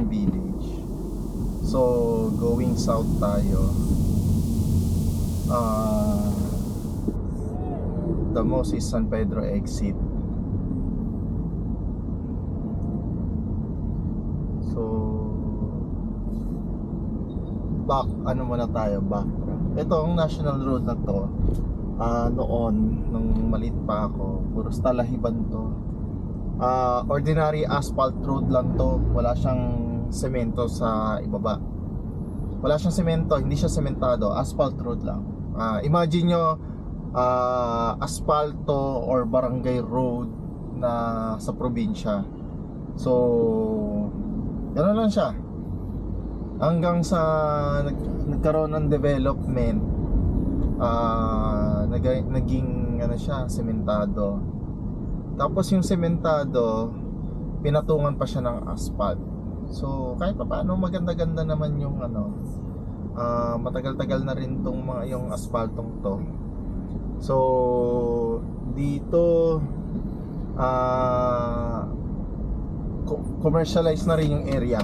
Village. So going south tayo. The most is San Pedro exit. So ano muna tayo, ito ang national road na to. Noon nung maliit pa ako, puro talahiban to. Ordinary asphalt road lang to. Wala siyang semento sa ibaba. Wala siyang semento, hindi siya sementado. Asphalt road lang. Imagine nyo asfalto or barangay road na sa probinsya. So gano'n lang siya hanggang sa nagkaroon ng development. Naging ano siya, sementado. Tapos yung sementado, pinatungan pa siya ng asphalt. So kahit pa paano maganda-ganda naman yung ano, matagal-tagal na rin tong mga yung asphaltong to. So dito commercialized na rin yung area.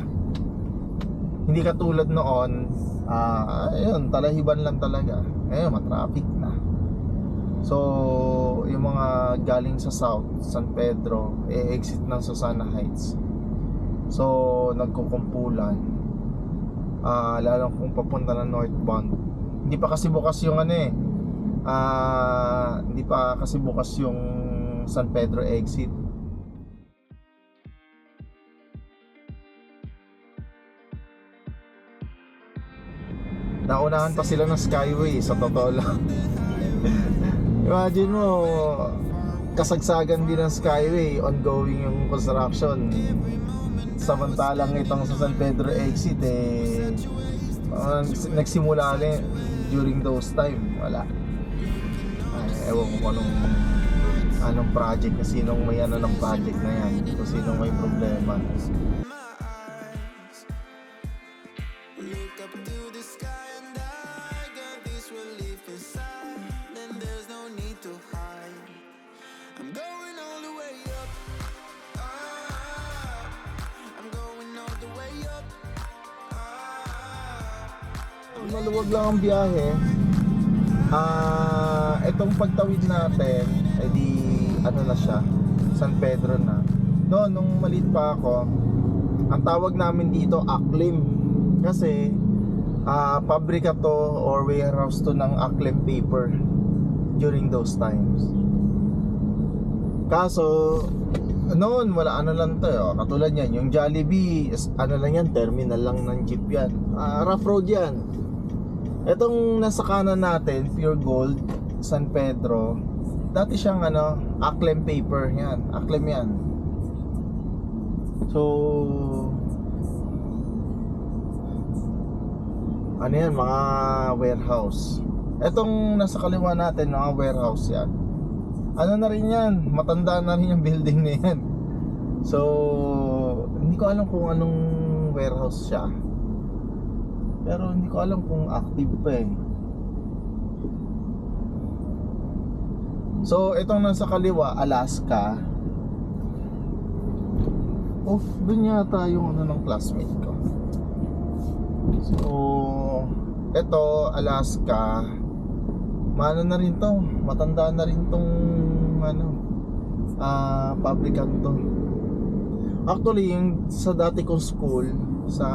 Hindi katulad noon, ayun, talahiban lang talaga. Ngayon matraffic na. So yung mga galing sa south, San Pedro, exit ng Susana Heights. So nagkukumpulan, lalo kung papunta ng northbound. Hindi pa kasi bukas yung ano hindi pa kasi bukas yung San Pedro exit. Naunahan pa sila ng Skyway, sa totoo lang. Imagine mo, kasagsagan din ng Skyway, ongoing yung construction. Samantalang itong sa San Pedro exit nagsimula rin during those time. Wala. Ewan ko anong project, kasi sinong may ano ng project na yan, kung sinong may problema. Maluwag lang ang biyahe. Itong pagtawid natin, edi ano na siya, San Pedro na. Nung maliit pa ako, ang tawag namin dito Aklim, kasi pabrika to or warehouse to ng Aklim paper during those times. Kaso noon wala, ano lang to, katulad yan, yung Jollibee, ano lang yan, terminal lang ng jeep yan. Rough road yan. Itong nasa kanan natin, Pure Gold, San Pedro, dati siyang ano, Aklim paper yan. Aklim yan. So ano yan, mga warehouse. Itong nasa kaliwa natin, mga warehouse yan. Ano na rin yan, matanda na rin yung building na yan. So hindi ko alam kung anong warehouse siya, pero hindi ko alam kung active pa eh. So itong nasa kaliwa, Alaska. Doon yata yung ano ng classmate ko. So ito, Alaska, maano na rin to, matanda na rin tong ano, pabrikan to. Actually yung sa dati kong school sa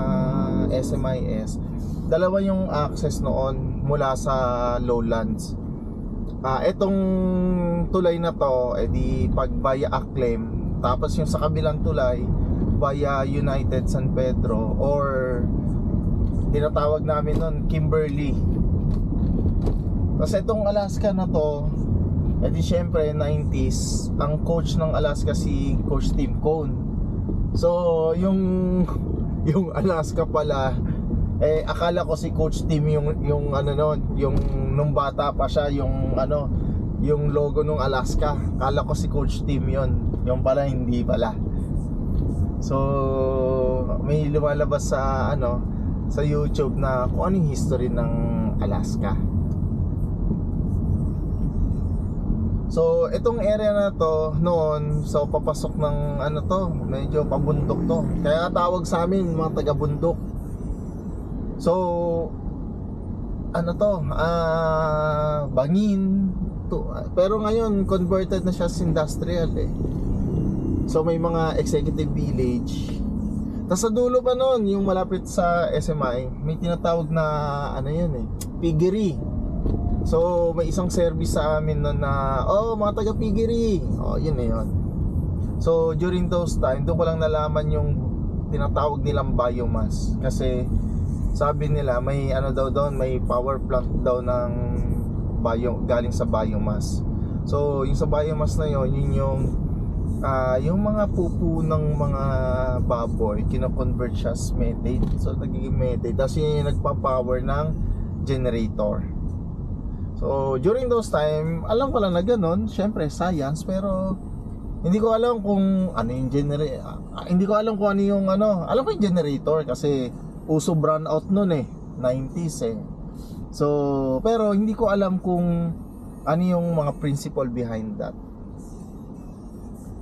SMIS, dalawa yung access noon mula sa lowlands. Etong tulay na to, edi pag via Aklim, tapos yung sa kabilang tulay via United San Pedro, or tinatawag namin noon Kimberly. Kasi itong Alaska na to, edi syempre 90s, ang coach ng Alaska si Coach Tim Cone. So yung Alaska pala, akala ko si Coach Tim yung ano noon, yung nung bata pa siya, yung ano, yung logo nung Alaska. Akala ko si Coach Tim yon, yung pala hindi pala. So may lumalabas sa ano, sa YouTube na kung anong history ng Alaska. So itong area na to noon, so papasok ng ano to, medyo pabundok to. Kaya tawag sa amin mga taga-bundok. So ano to, bangin to, pero ngayon converted na siya sa industrial eh. So may mga executive village. Tapos sa dulo pa noon, yung malapit sa SMI, may tinatawag na ano yun eh, piggery. So may isang service sa amin noon na, oh mga taga piggery, oh yun na yun. So during those time, doon ko lang nalaman yung tinatawag nilang biomass. Kasi sabi nila may ano daw doon, may power plant daw ng galing sa biomass. So yung sa biomass na yun, yun yung mga pupo ng mga baboy, kino-convert siya as methane. So nagiging methane. Tapos yun yung nagpa-power ng generator. So during those time, alam ko lang na ganun, syempre science, pero hindi ko alam kung ano yung hindi ko alam kung ano yung ano. Alam ko yung generator kasi uso brownout noon eh, 90s eh. So pero hindi ko alam kung ano yung mga principle behind that.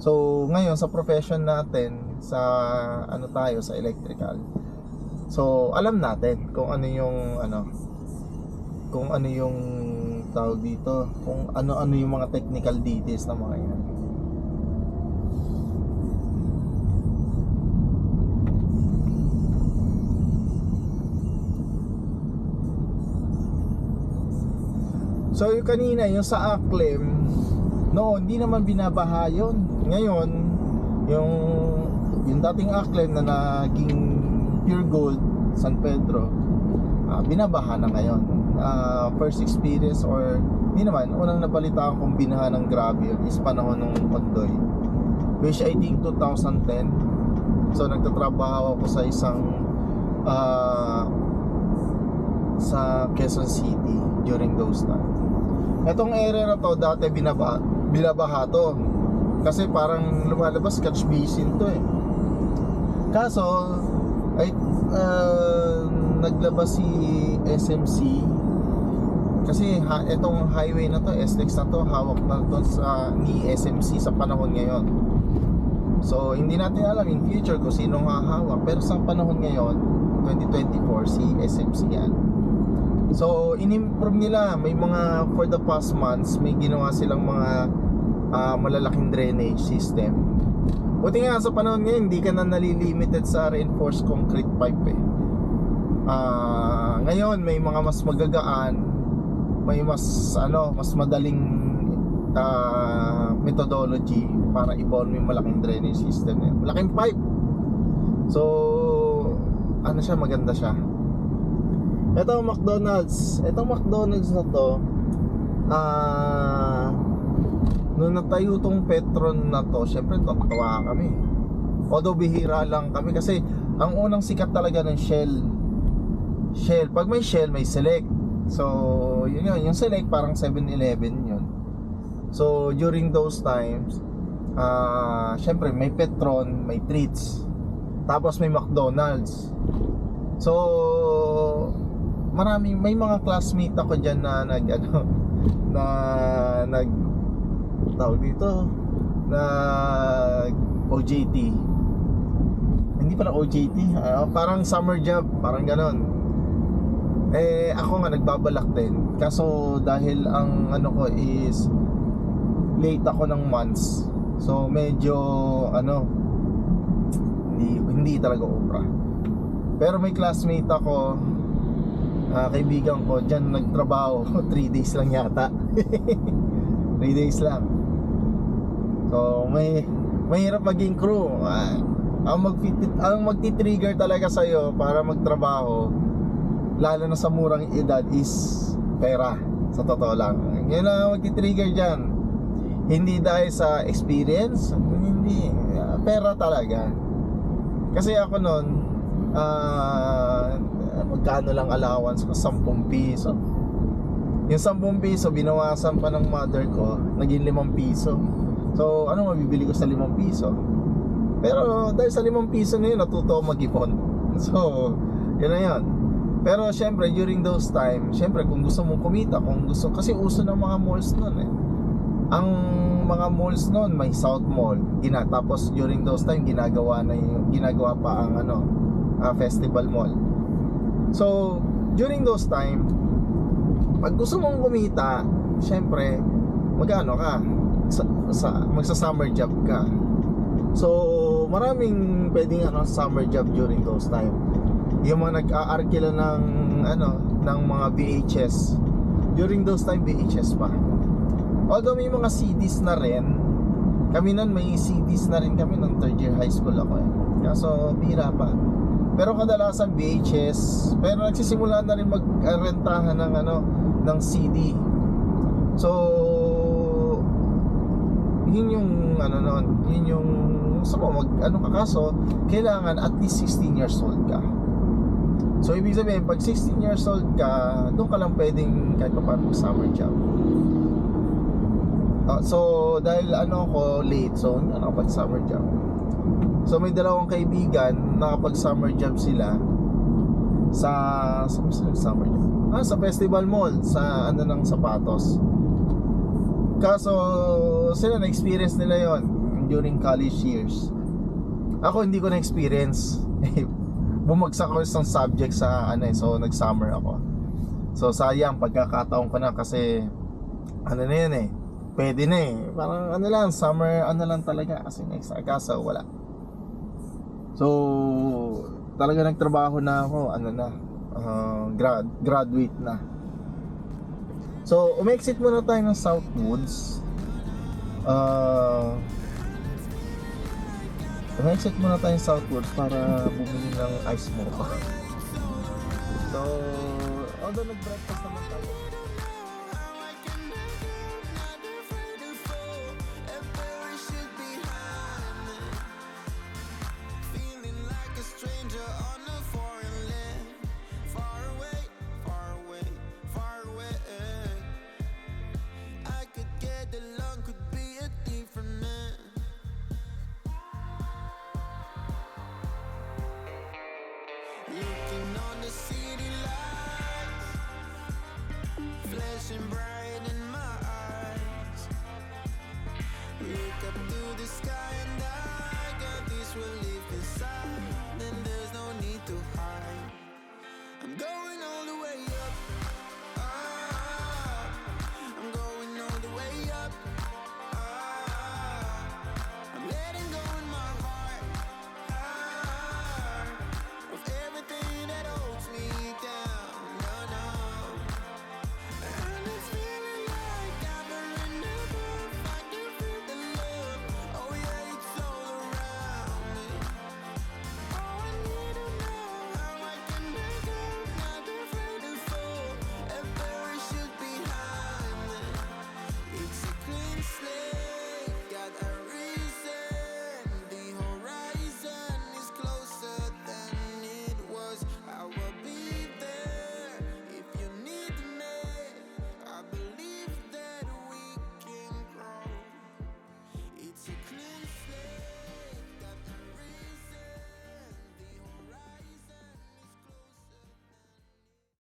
So ngayon sa profession natin, sa ano tayo, sa electrical, so alam natin kung ano yung tawag dito, kung ano yung mga technical details na mga yan. So yung kanina, yung sa Aklim, no, hindi naman binabaha yun. Ngayon, yung dating Aklim na naging Pure Gold San Pedro, binabaha na ngayon. First experience or hindi naman, unang nabalitaan kong binaha ng grabe yun is panahon ng Ondoy, which I think 2010. So nagtatrabaho ako sa isang sa Quezon City during those time. Etong area na to dati binabaha to kasi parang lumalabas catch basin to eh. Kaso ay naglabas si SMC kasi etong highway na to, SLEX na to, hawak na to ni SMC sa panahon ngayon. So hindi natin alam in future kung sinong hahawak, pero sa panahon ngayon 2024 si SMC yan. So in-improve nila, may mga for the past months may ginawa silang mga malalaking drainage system. Buti nga sa panahon ngayon hindi ka na nalilimited sa reinforced concrete pipe eh. Ngayon may mga mas magagaan, may mas madaling methodology para i-form yung malaking drainage system eh. Malaking pipe. So maganda siya. Itong McDonald's na to, nung natayo tong Petron na to, syempre tatawa kami. Although bihira lang kami kasi ang unang sikat talaga ng Shell. Pag may Shell, may Select. So yung Select parang 7-Eleven yun. So during those times, syempre may Petron, may Treats, tapos may McDonald's. So may mga classmate ako dyan na tawag dito, OJT. Hindi pala OJT, parang summer job, parang ganon. Eh ako nga nagbabalak din. Kaso dahil ang ko is late ako ng months, so medyo hindi talaga obra. Pero may classmate ako, kaibigan ko dyan nagtrabaho 3 days lang yata. 3 days lang. So mahirap maging crew. Ang magti-trigger talaga sa'yo para magtrabaho, lalo na sa murang edad, is pera. Sa totoo lang, yun ang magti-trigger dyan. Hindi dahil sa experience, hindi, pera talaga. Kasi ako noon, magkano lang allowance ko, 10 piso. Yung 10 piso binawasan pa ng mother ko, naging 5 piso. So ano mabibili ko sa 5 piso? Pero dahil sa 5 piso na yun, natuto ako mag-ipon. So yun na yun. Pero syempre during those time, syempre kung gusto mong kumita, kasi uso ng mga malls nun eh. Ang mga malls noon may South Mall, tapos during those time ginagawa pa ang Festival Mall. So during those time, pag gusto mong kumita, syempre magano ka magsa summer job ka. So maraming pwedeng summer job during those time. Yung mga nag-aarkila ng mga VHS. During those time VHS pa. Although may mga CDs na rin. Kami nun may CDs na rin kami nung third year high school ako eh. Kaso bira pa. Pero kadalasan VHS. Pero nagsisimula na rin magrentahan ng CD. So yun yung noon, yun yung kaso kailangan at least 16 years old ka. So ibig sabihin pag 16 years old ka, doon ka lang pwedeng kahit pa paano summer job. So dahil ko late, so nakapag summer job. So may dalawang kaibigan nakapag summer job sila sa summer job. Sa Festival Mall sa ng sapatos. Kaso sila na-experience nila yon during college years. Ako hindi ko na-experience. Bumagsak ako sa subject sa so nag-summer ako. So sayang pagkakataon ko na kasi na yan eh. Pwede na eh. Parang lang summer lang talaga kasi next kaso wala. So talaga nagtrabaho na ako graduate na. So, umexit muna tayo ng Southwoods. Umexit muna tayo ng Southwoods para bumili ng ice mocha. So, although nag-breakfast naman tayo. Flashing bright in my eyes. Look up to the sky and I got this relief.